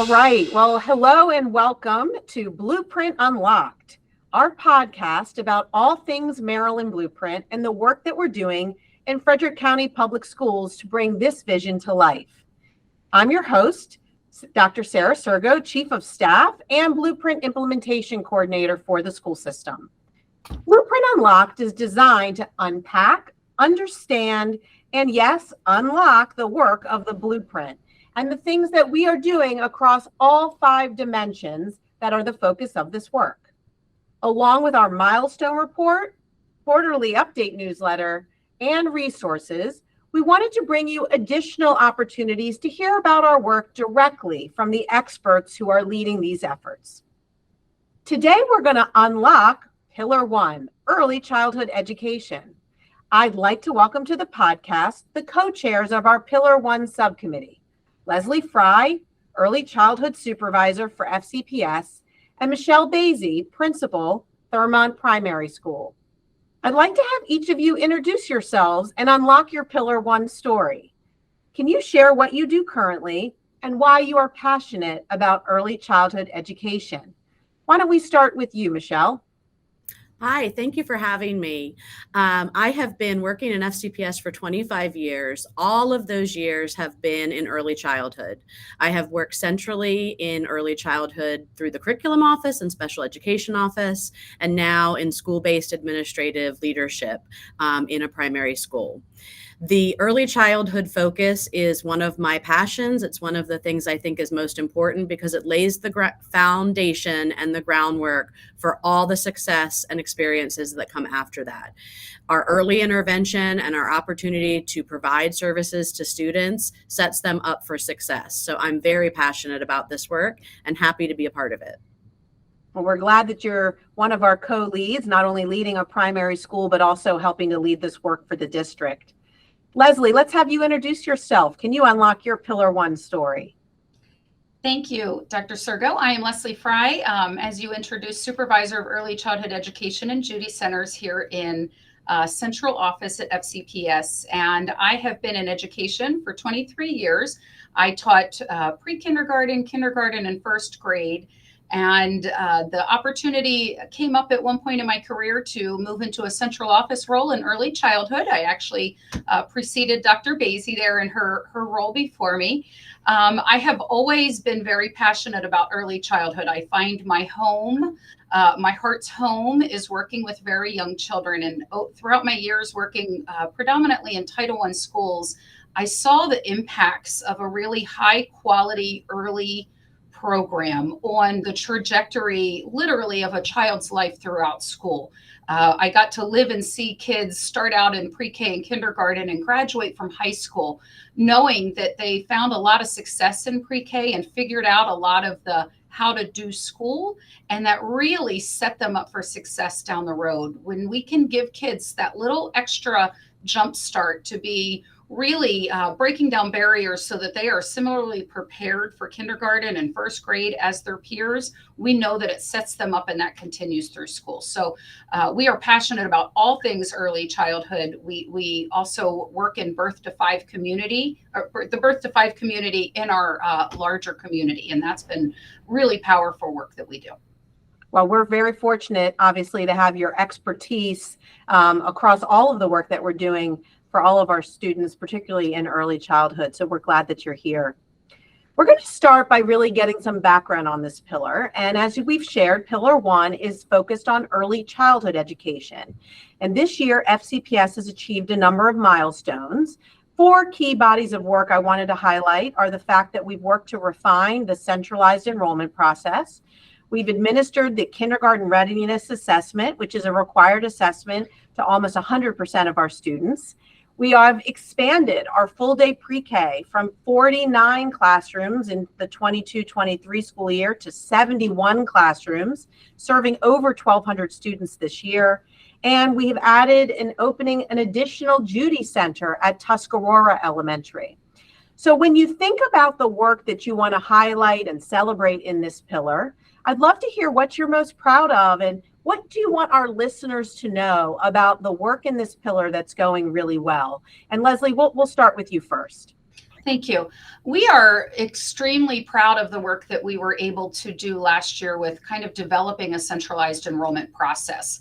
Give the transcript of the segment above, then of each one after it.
All right. Well, hello and welcome to Blueprint Unlocked, our podcast about all things Maryland Blueprint and the work that we're doing in Frederick County Public Schools to bring this vision to life. I'm your host, Dr. Sarah Sergo, Chief of Staff and Blueprint Implementation Coordinator for the school system. Blueprint Unlocked is designed to unpack, understand, and yes, unlock the work of the blueprint and the things that we are doing across all 5 dimensions that are the focus of this work. Along with our milestone report, quarterly update newsletter, and resources, we wanted to bring you additional opportunities to hear about our work directly from the experts who are leading these efforts. Today, we're going to unlock Pillar 1, Early Childhood Education. I'd like to welcome to the podcast the co-chairs of our Pillar 1 subcommittee, Leslie Fry, Early Childhood Supervisor for FCPS, and Michelle Basie, Principal, Thurmont Primary School. I'd like to have each of you introduce yourselves and unlock your Pillar 1 story. Can you share what you do currently and why you are passionate about early childhood education? Why don't we start with you, Michelle? Hi, thank you for having me. I have been working in FCPS for 25 years. All of those years have been in early childhood. I have worked centrally in early childhood through the curriculum office and special education office, and now in school-based administrative leadership in a primary school. The early childhood focus is one of my passions. It's one of the things I think is most important because it lays the foundation and the groundwork for all the success and experiences that come after that. Our early intervention and our opportunity to provide services to students sets them up for success. So I'm very passionate about this work and happy to be a part of it. Well, we're glad that you're one of our co-leads, not only leading a primary school, but also helping to lead this work for the district. Leslie, let's have you introduce yourself. Can you unlock your Pillar 1 story? Thank you, Dr. Sergo. I am Leslie Fry, as you introduced, Supervisor of Early Childhood Education and Judy Centers here in Central Office at FCPS. And I have been in education for 23 years. I taught pre-kindergarten, kindergarten, and first grade. And the opportunity came up at one point in my career to move into a central office role in early childhood. I actually preceded Dr. Basie there in her role before me. I have always been very passionate about early childhood. I find my home, my heart's home is working with very young children. And throughout my years working predominantly in Title I schools, I saw the impacts of a really high quality early program on the trajectory, literally, of a child's life throughout school. I got to live and see kids start out in pre-K and kindergarten and graduate from high school, knowing that they found a lot of success in pre-K and figured out a lot of the how to do school, and that really set them up for success down the road. When we can give kids that little extra jump start to be really breaking down barriers so that they are similarly prepared for kindergarten and first grade as their peers, we know that it sets them up and that continues through school. So we are passionate about all things early childhood. We also work in birth to 5 community, or the birth to 5 community in our larger community. And that's been really powerful work that we do. Well, we're very fortunate, obviously, to have your expertise across all of the work that we're doing for all of our students, particularly in early childhood. So we're glad that you're here. We're going to start by really getting some background on this pillar. And as we've shared, Pillar 1 is focused on early childhood education. And this year, FCPS has achieved a number of milestones. 4 key bodies of work I wanted to highlight are the fact that we've worked to refine the centralized enrollment process. We've administered the kindergarten readiness assessment, which is a required assessment to almost 100% of our students. We have expanded our full day pre-K from 49 classrooms in the 22-23 school year to 71 classrooms, serving over 1,200 students this year. And we have added and opening an additional Judy Center at Tuscarora Elementary. So when you think about the work that you want to highlight and celebrate in this pillar, I'd love to hear what you're most proud of and what do you want our listeners to know about the work in this pillar that's going really well? And Leslie, we'll start with you first. Thank you. We are extremely proud of the work that we were able to do last year with kind of developing a centralized enrollment process.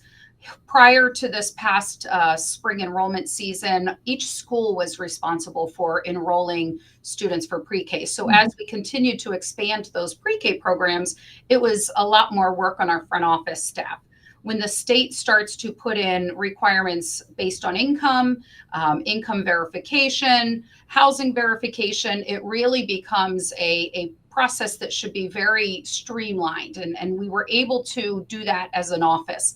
Prior to this past spring enrollment season, each school was responsible for enrolling students for pre-K. So as we continued to expand those pre-K programs, it was a lot more work on our front office staff. When the state starts to put in requirements based on income, income verification, housing verification, it really becomes a process that should be very streamlined. And we were able to do that as an office.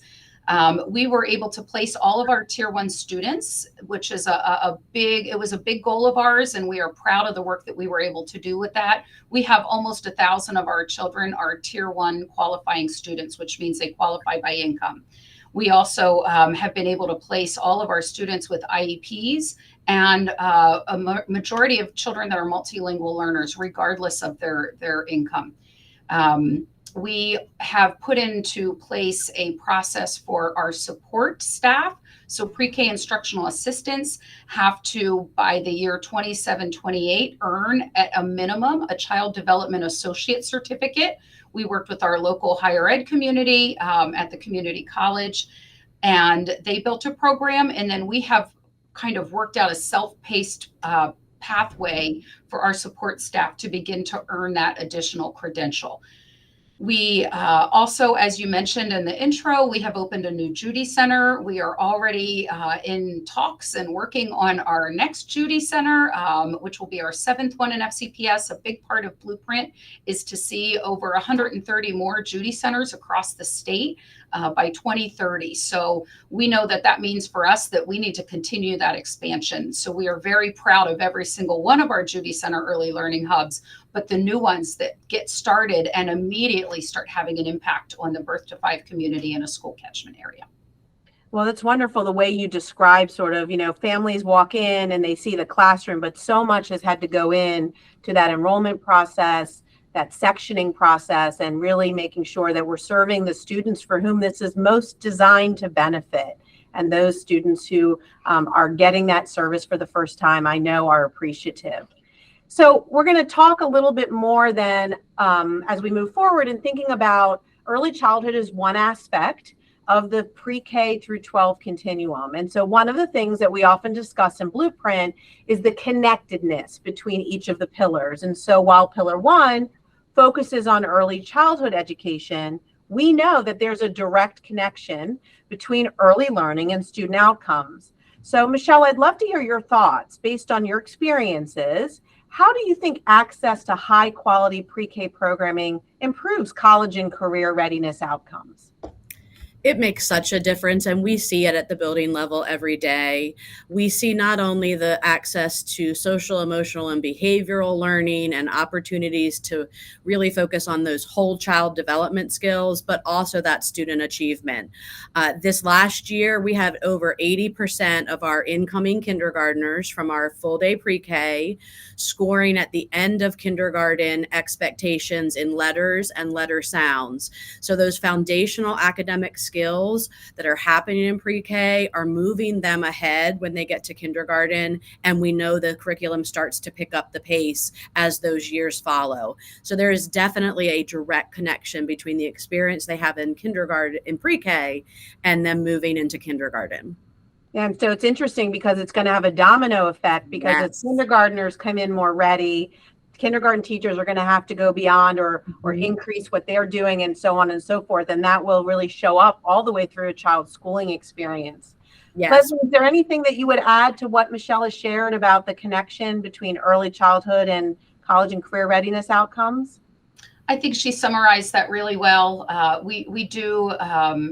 We were able to place all of our tier 1 students, which is it was a big goal of ours, and we are proud of the work that we were able to do with that. We have almost 1,000 of our children are tier 1 qualifying students, which means they qualify by income. We also have been able to place all of our students with IEPs and a majority of children that are multilingual learners, regardless of their income. We have put into place a process for our support staff. So pre-K instructional assistants have to, by the year 27-28, earn at a minimum a Child Development Associate certificate. We worked with our local higher ed community at the community college, and they built a program. And then we have kind of worked out a self-paced pathway for our support staff to begin to earn that additional credential. We also, as you mentioned in the intro, we have opened a new Judy Center. We are already in talks and working on our next Judy Center, which will be our 7th one in FCPS. A big part of Blueprint is to see over 130 more Judy Centers across the state by 2030. So we know that that means for us that we need to continue that expansion. So we are very proud of every single one of our Judy Center early learning hubs, but the new ones that get started and immediately start having an impact on the birth to 5 community in a school catchment area. Well, that's wonderful the way you describe sort of, families walk in and they see the classroom, but so much has had to go in to that enrollment process, that sectioning process, and really making sure that we're serving the students for whom this is most designed to benefit. And those students who are getting that service for the first time, I know are appreciative. So we're going to talk a little bit more then as we move forward and thinking about early childhood as one aspect of the pre-K through 12 continuum. And so one of the things that we often discuss in Blueprint is the connectedness between each of the pillars. And so while Pillar 1 focuses on early childhood education, we know that there's a direct connection between early learning and student outcomes. So Michelle, I'd love to hear your thoughts based on your experiences. How do you think access to high quality pre-K programming improves college and career readiness outcomes? It makes such a difference, and we see it at the building level every day. We see not only the access to social, emotional, and behavioral learning and opportunities to really focus on those whole child development skills, but also that student achievement. This last year, we had over 80% of our incoming kindergartners from our full day pre-K scoring at the end of kindergarten expectations in letters and letter sounds. So those foundational academic skills that are happening in pre-K are moving them ahead when they get to kindergarten. And we know the curriculum starts to pick up the pace as those years follow. So there is definitely a direct connection between the experience they have in kindergarten, in pre-K, and them moving into kindergarten. And so it's interesting because it's going to have a domino effect because as kindergartners come in more ready, kindergarten teachers are going to have to go beyond or increase what they're doing and so on and so forth. And that will really show up all the way through a child's schooling experience. Yes. Leslie, is there anything that you would add to what Michelle has shared about the connection between early childhood and college and career readiness outcomes? I think she summarized that really well. We do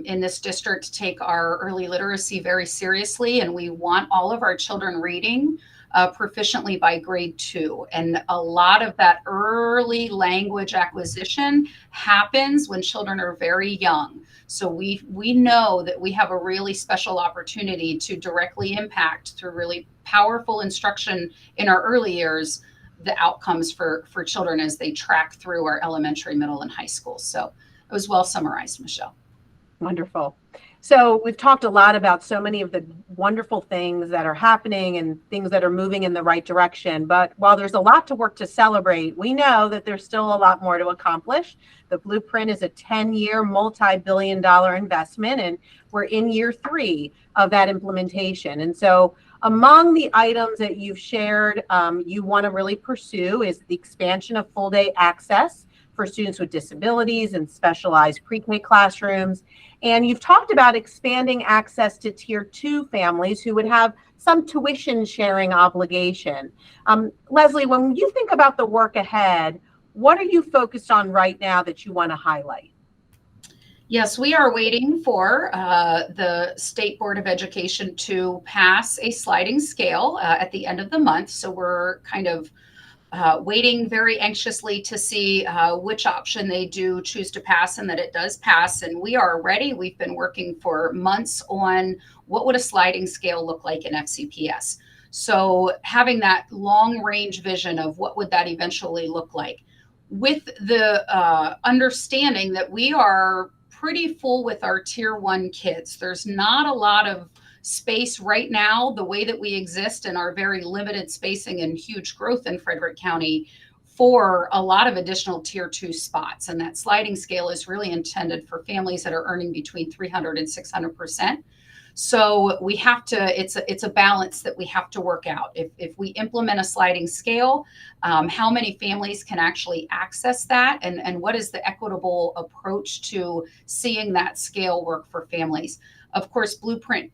in this district take our early literacy very seriously, and we want all of our children reading proficiently by grade 2. And a lot of that early language acquisition happens when children are very young. So we know that we have a really special opportunity to directly impact through really powerful instruction in our early years the outcomes for children as they track through our elementary, middle, and high school. So it was well summarized, Michelle. Wonderful. So we've talked a lot about so many of the wonderful things that are happening and things that are moving in the right direction. But while there's a lot to work to celebrate, we know that there's still a lot more to accomplish. The Blueprint is a 10-year, multi-billion-dollar investment, and we're in year 3 of that implementation. And so among the items that you've shared, you want to really pursue is the expansion of full-day access for students with disabilities and specialized pre-K classrooms. And you've talked about expanding access to Tier 2 families who would have some tuition sharing obligation. Leslie, when you think about the work ahead, what are you focused on right now that you want to highlight? Yes, we are waiting for the State Board of Education to pass a sliding scale at the end of the month. So we're kind of waiting very anxiously to see which option they do choose to pass and that it does pass. And we are ready. We've been working for months on what would a sliding scale look like in FCPS. So having that long range vision of what would that eventually look like, with the understanding that we are pretty full with our Tier 1 kids. There's not a lot of space right now, the way that we exist in our very limited spacing and huge growth in Frederick County, for a lot of additional Tier 2 spots. And that sliding scale is really intended for families that are earning between 300 and 600%. So we have to, it's a balance that we have to work out. If we implement a sliding scale, how many families can actually access that, and what is the equitable approach to seeing that scale work for families? Of course, Blueprint,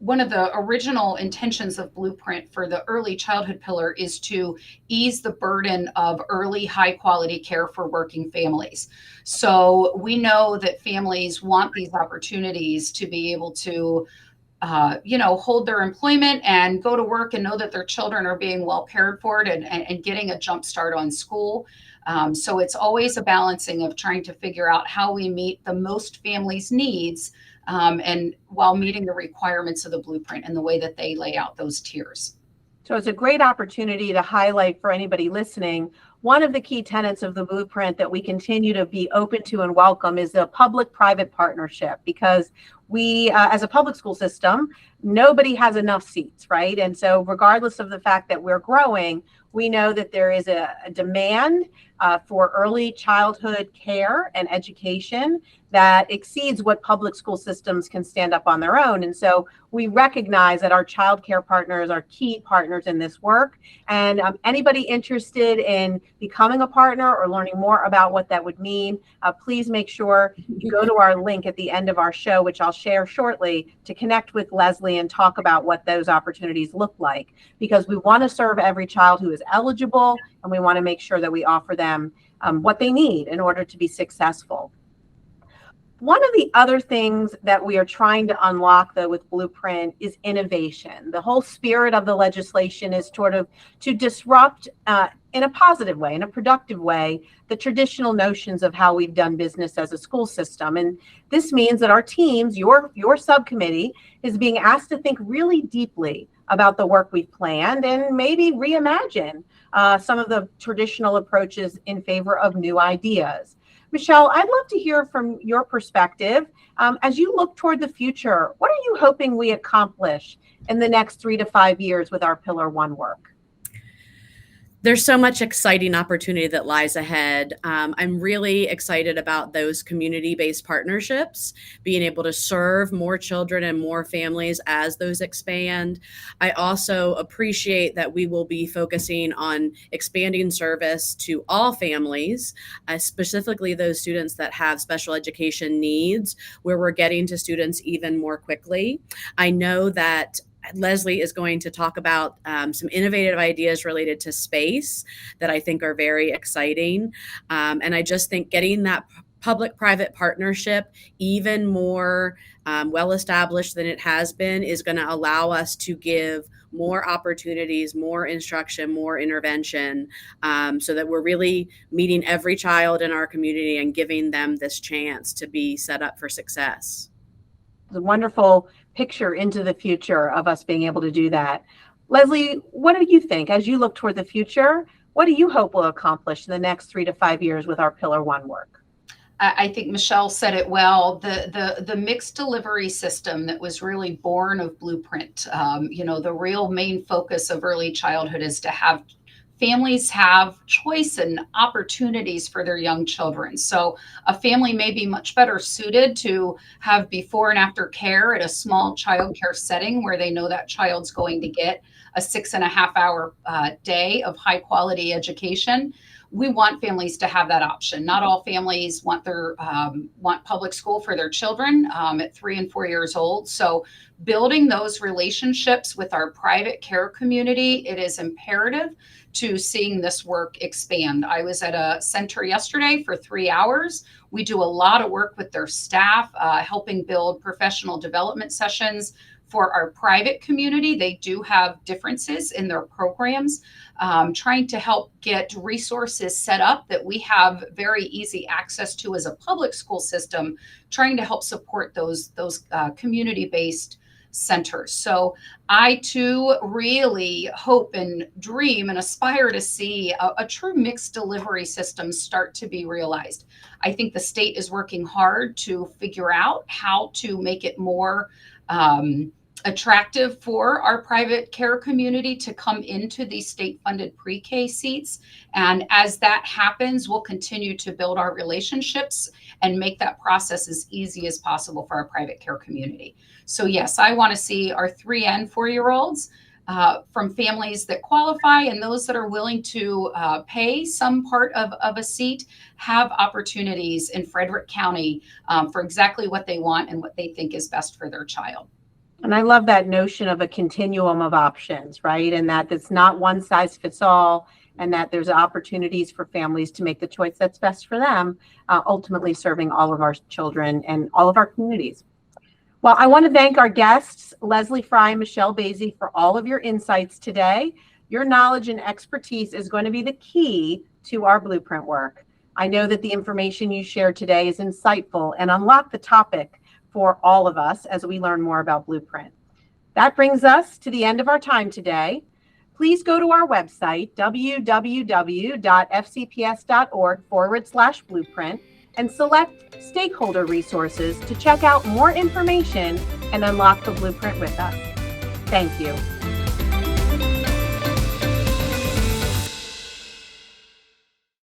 one of the original intentions of Blueprint for the early childhood pillar is to ease the burden of early high quality care for working families. So we know that families want these opportunities to be able to hold their employment and go to work and know that their children are being well cared for and getting a jump start on school. So it's always a balancing of trying to figure out how we meet the most families' needs, and while meeting the requirements of the Blueprint and the way that they lay out those tiers. So it's a great opportunity to highlight for anybody listening. One of the key tenets of the Blueprint that we continue to be open to and welcome is the public-private partnership, because we, as a public school system, nobody has enough seats, right? And so regardless of the fact that we're growing, we know that there is a demand for early childhood care and education that exceeds what public school systems can stand up on their own. And so we recognize that our child care partners are key partners in this work. And anybody interested in becoming a partner or learning more about what that would mean, please make sure you go to our link at the end of our show, which I'll share shortly, to connect with Leslie and talk about what those opportunities look like, because we want to serve every child who is eligible, and we want to make sure that we offer them what they need in order to be successful. One of the other things that we are trying to unlock, though, with Blueprint is innovation. The whole spirit of the legislation is sort of to disrupt in a positive way, in a productive way, the traditional notions of how we've done business as a school system. And this means that our teams, your subcommittee, is being asked to think really deeply about the work we've planned and maybe reimagine some of the traditional approaches in favor of new ideas. Michelle, I'd love to hear from your perspective. As you look toward the future, what are you hoping we accomplish in the next 3 to 5 years with our Pillar 1 work? There's so much exciting opportunity that lies ahead. I'm really excited about those community-based partnerships, being able to serve more children and more families as those expand. I also appreciate that we will be focusing on expanding service to all families, specifically those students that have special education needs, where we're getting to students even more quickly. I know that Leslie is going to talk about some innovative ideas related to space that I think are very exciting. And I just think getting that public-private partnership even more well-established than it has been is going to allow us to give more opportunities, more instruction, more intervention, so that we're really meeting every child in our community and giving them this chance to be set up for success. It's a wonderful picture into the future of us being able to do that. Leslie, what do you think as you look toward the future? What do you hope we'll accomplish in the next 3 to 5 years with our Pillar 1 work? I think Michelle said it well. The mixed delivery system that was really born of Blueprint. The real main focus of early childhood is to have families have choice and opportunities for their young children. So a family may be much better suited to have before and after care at a small child care setting where they know that child's going to get a 6.5 hour day of high quality education. We want families to have that option. Not all families want want public school for their children at 3 and 4 years old. So building those relationships with our private care community, it is imperative to seeing this work expand. I was at a center yesterday for 3 hours. We do a lot of work with their staff, helping build professional development sessions for our private community. They do have differences in their programs, trying to help get resources set up that we have very easy access to as a public school system, trying to help support those community-based centers. So I too really hope and dream and aspire to see a true mixed delivery system start to be realized. I think the state is working hard to figure out how to make it more attractive for our private care community to come into these state-funded pre-K seats. And as that happens, we'll continue to build our relationships and make that process as easy as possible for our private care community. So yes, I want to see our 3 and 4-year-olds from families that qualify and those that are willing to pay some part of a seat have opportunities in Frederick County for exactly what they want and what they think is best for their child. And I love that notion of a continuum of options, right? And that it's not one size fits all, and that there's opportunities for families to make the choice that's best for them, ultimately serving all of our children and all of our communities. Well, I want to thank our guests, Leslie Fry and Michelle Basie, for all of your insights today. Your knowledge and expertise is going to be the key to our Blueprint work. I know that the information you shared today is insightful and unlocked the topic for all of us as we learn more about Blueprint. That brings us to the end of our time today. Please go to our website, www.fcps.org/Blueprint, and select stakeholder resources to check out more information and unlock the Blueprint with us. Thank you.